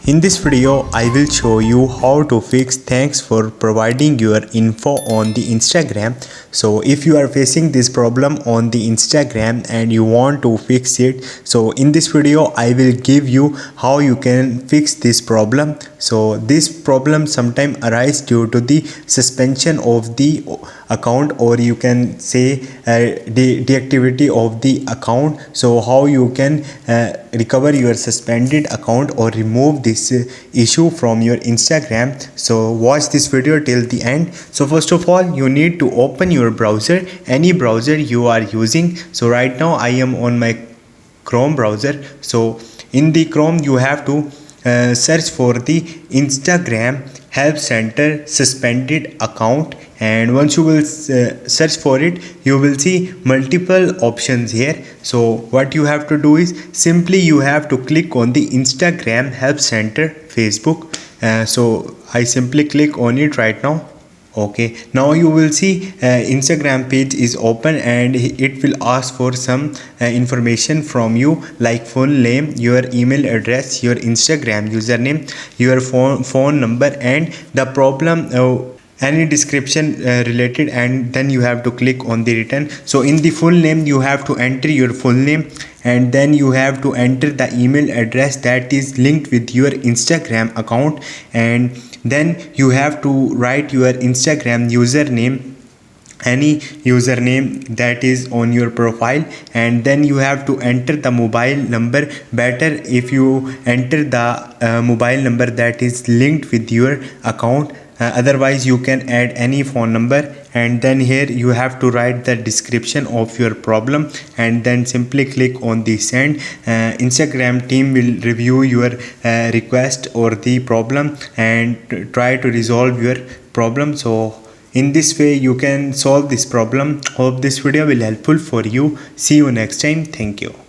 In this video, I will show you how to fix thanks for providing your info on the Instagram. So if you are facing this problem on the Instagram and you want to fix it, so in this video I will give you how you can fix this problem. So this problem sometimes arise due to the suspension of the account, or you can say deactivity of the account. So how you can recover your suspended account or remove this issue from your Instagram. So watch this video till the end. So first of all, you need to open your browser, any browser you are using. So right now I am on my Chrome browser. So in the Chrome you have to search for the Instagram help center suspended account, and once you will search for it, you will see multiple options here. So what you have to do is simply you have to click on the Instagram help center Facebook. So I simply click on it right now. Okay, now you will see Instagram page is open and it will ask for some information from you, like full name, your email address, your Instagram username, your phone number, and the problem any description related, and then you have to click on the return. So in the full name you have to enter your full name, and then you have to enter the email address that is linked with your Instagram account, and then you have to write your Instagram username, any username that is on your profile, and then you have to enter the mobile number. Better if you enter the mobile number that is linked with your account. Otherwise you can add any phone number, and then here you have to write the description of your problem, and then simply click on the send. Instagram team will review your request or the problem and try to resolve your problem. So in this way you can solve this problem. Hope this video will helpful for you. See you next time. Thank you.